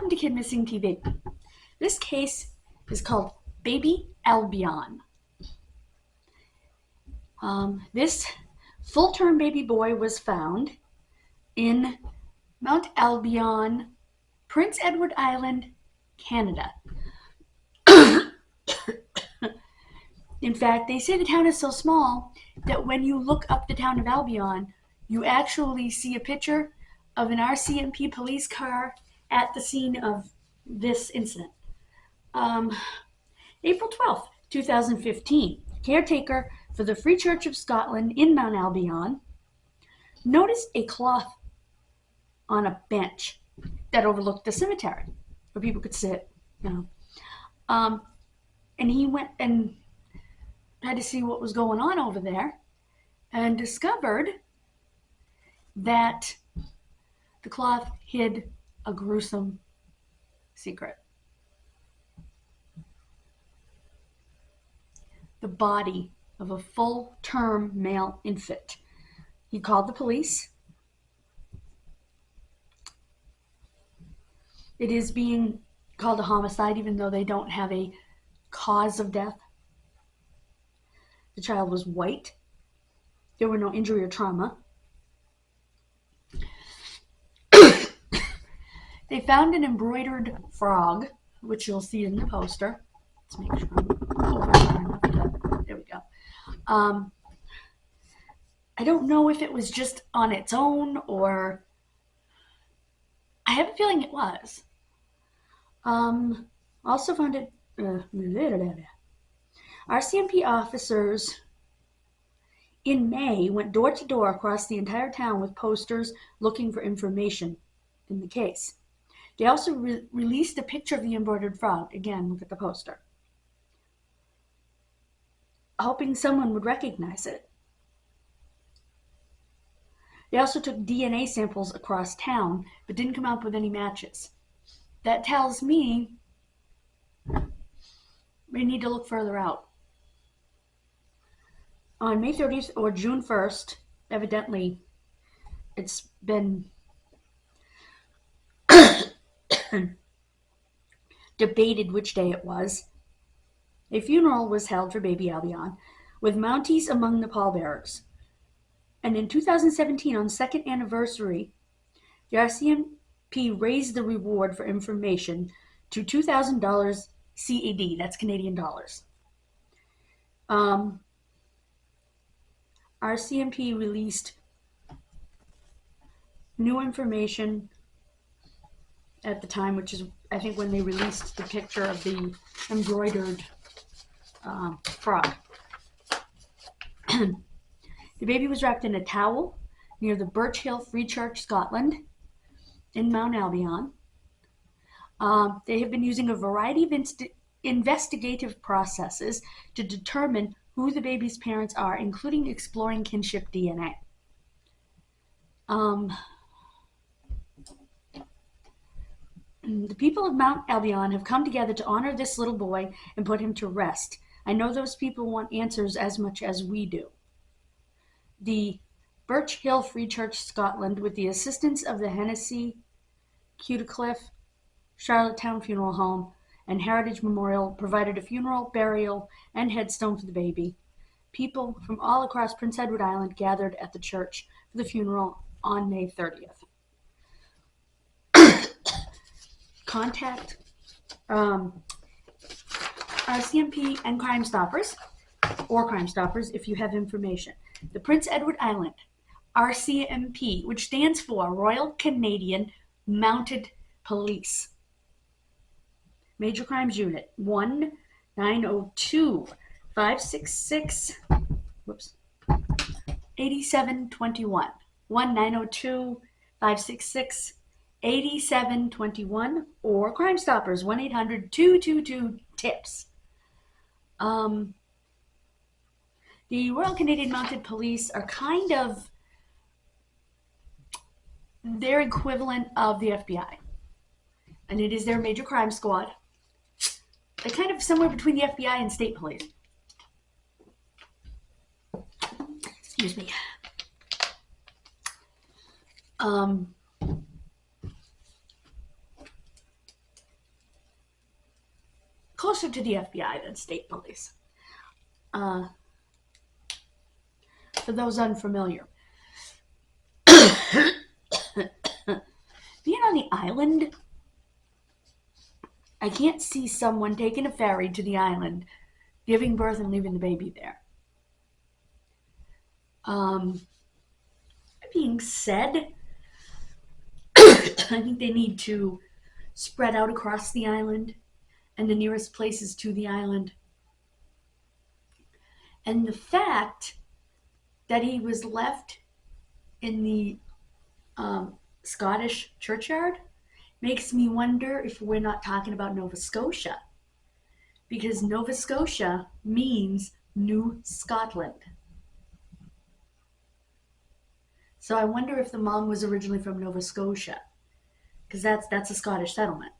Welcome to Kidmissing TV. This case is called Baby Albion. This full-term baby boy was found in Mount Albion, Prince Edward Island, Canada. In fact, they say the town is so small that when you look up the town of Albion, you actually see a picture of an RCMP police car at the scene of this incident. April 12th, 2015, caretaker for the Free Church of Scotland in Mount Albion noticed a cloth on a bench that overlooked the cemetery where people could sit, and he went and had to see what was going on over there and discovered that the cloth hid a gruesome secret. The body of a full-term male infant. He called the police. It is being called a homicide, even though they don't have a cause of death. The child was white. There were no injury or trauma. They found an embroidered frog, which you'll see in the poster. Let's make sure I'm over far enough to, there we go. I don't know if it was just on its own or I have a feeling it was. Also found it. RCMP officers in May went door to door across the entire town with posters looking for information in the case. They also released a picture of the embroidered frog. Again, look at the poster. Hoping someone would recognize it. They also took DNA samples across town, but didn't come up with any matches. That tells me we need to look further out. On May 30th or June 1st, evidently, it's been debated which day it was. A funeral was held for baby Albion, with Mounties among the pallbearers. And in 2017, on the second anniversary, the RCMP raised the reward for information to $2,000 CAD, that's Canadian dollars. RCMP released new information at the time, which is, I think, when they released the picture of the embroidered frog. The baby was wrapped in a towel near the Birch Hill Free Church, Scotland, in Mount Albion. They have been using a variety of investigative processes to determine who the baby's parents are, including exploring kinship DNA. The people of Mount Albion have come together to honor this little boy and put him to rest. I know those people want answers as much as we do. The Birch Hill Free Church, Scotland, with the assistance of the Hennessy, Cutacliff, Charlottetown Funeral Home, and Heritage Memorial, provided a funeral, burial, and headstone for the baby. People from all across Prince Edward Island gathered at the church for the funeral on May 30th. Contact RCMP and Crime Stoppers, if you have information. The Prince Edward Island RCMP, which stands for Royal Canadian Mounted Police. Major Crimes Unit 1-902-566 8721. 1-902-566-8721, or Crime Stoppers 1-800-222-TIPS. The Royal Canadian Mounted Police are kind of their equivalent of the FBI, and it is their major crime squad. They're kind of somewhere between the FBI and state police. Excuse me. closer to the FBI than state police. For those unfamiliar. Being on the island, I can't see someone taking a ferry to the island, giving birth and leaving the baby there. Being said, I think they need to spread out across the island and the nearest places to the island. And the fact that he was left in the Scottish churchyard makes me wonder if we're not talking about Nova Scotia, because Nova Scotia means New Scotland. So I wonder if the mom was originally from Nova Scotia, because that's a Scottish settlement.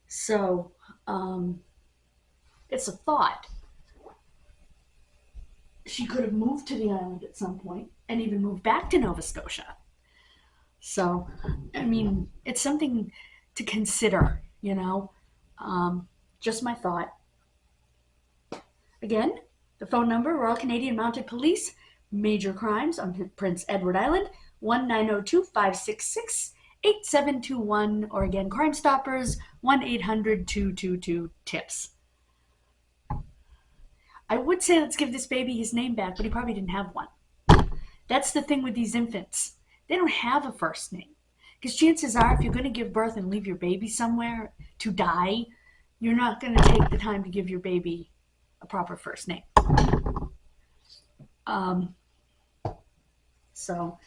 So it's a thought. She could have moved to the island at some point and even moved back to Nova Scotia. So, I mean, it's something to consider, you know. Just my thought. Again, the phone number, Royal Canadian Mounted Police, Major Crimes on Prince Edward Island, 1-902-566-8721, or again, Crime Stoppers, 1-800-222-TIPS. I would say let's give this baby his name back, but he probably didn't have one. That's the thing with these infants. They don't have a first name. Because chances are, if you're going to give birth and leave your baby somewhere to die, you're not going to take the time to give your baby a proper first name. So,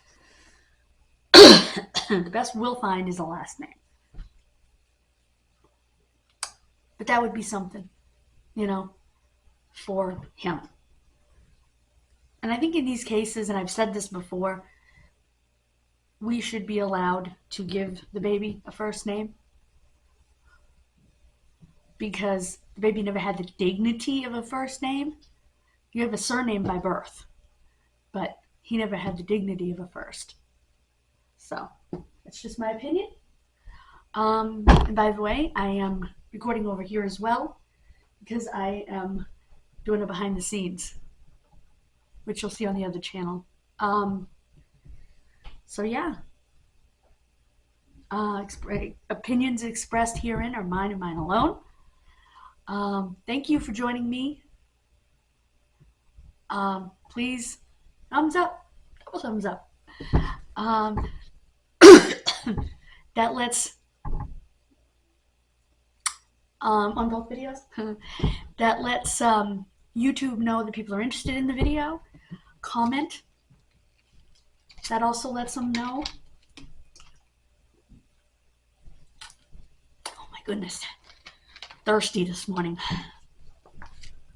the best we'll find is a last name. But that would be something, you know, for him. And I think in these cases, and I've said this before, we should be allowed to give the baby a first name, because the baby never had the dignity of a first name. You have a surname by birth, but he never had the dignity of a first. So that's just my opinion. And by the way, I am recording over here as well, because I am doing a behind the scenes, which you'll see on the other channel. So yeah, opinions expressed herein are mine and mine alone. Thank you for joining me. Please, thumbs up, double thumbs up. That lets, on both videos, that lets YouTube know that people are interested in the video. Comment. That also lets them know. Oh my goodness. Thirsty this morning.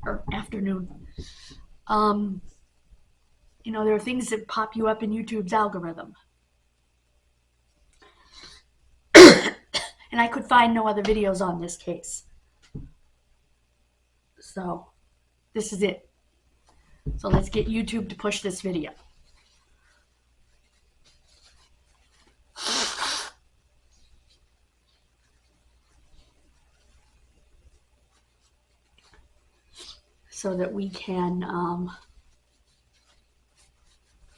Or afternoon. You know, there are things that pop you up in YouTube's algorithm. And I could find no other videos on this case. So, this is it. So let's get YouTube to push this video. So that we can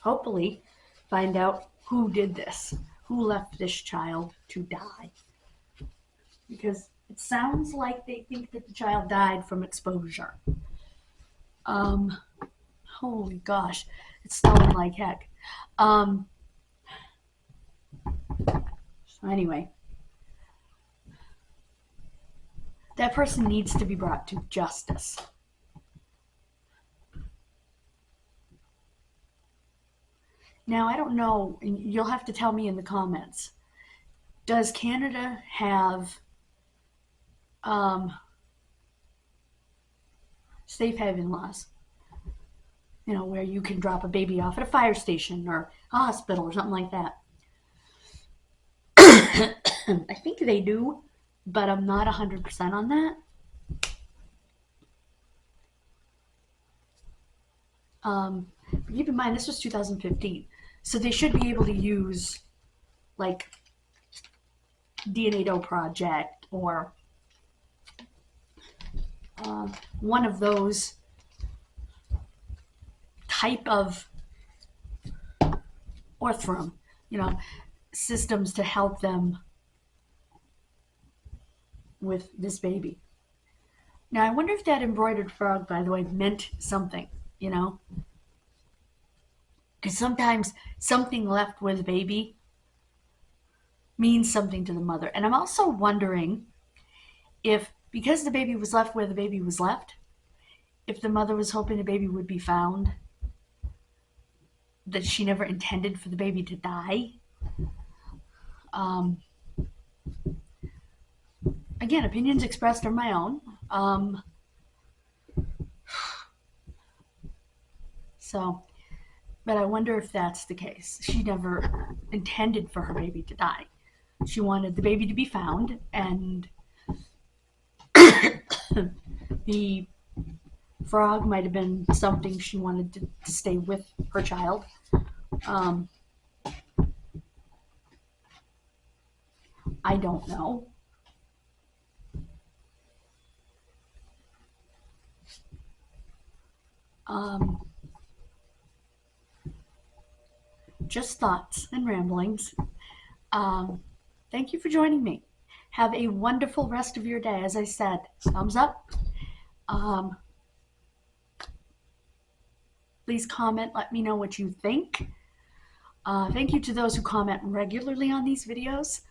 hopefully find out who did this, who left this child to die. Because it sounds like they think that the child died from exposure. Holy gosh, it's snowing like heck. So anyway, that person needs to be brought to justice. Now, I don't know, and you'll have to tell me in the comments, does Canada have safe haven laws? You know, where you can drop a baby off at a fire station or a hospital or something like that. I think they do, but I'm not 100% on that. But keep in mind, this was 2015, so they should be able to use, like, DNA Project or one of those type of orthrum, systems to help them with this baby. Now, I wonder if that embroidered frog, by the way, meant something, Because sometimes something left with a baby means something to the mother. And I'm also wondering if, because the baby was left where the baby was left, if the mother was hoping the baby would be found, that she never intended for the baby to die. Again, opinions expressed are my own. But I wonder if that's the case. She never intended for her baby to die. She wanted the baby to be found, and the frog might have been something she wanted to stay with her child. I don't know. Just thoughts and ramblings. Thank you for joining me. Have a wonderful rest of your day. As I said, thumbs up. Please comment. Let me know what you think. Thank you to those who comment regularly on these videos.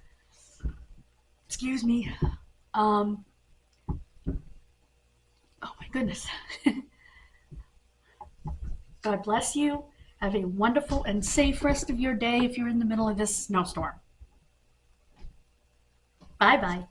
Excuse me. Oh my goodness. God bless you. Have a wonderful and safe rest of your day if you're in the middle of this snowstorm. Bye-bye.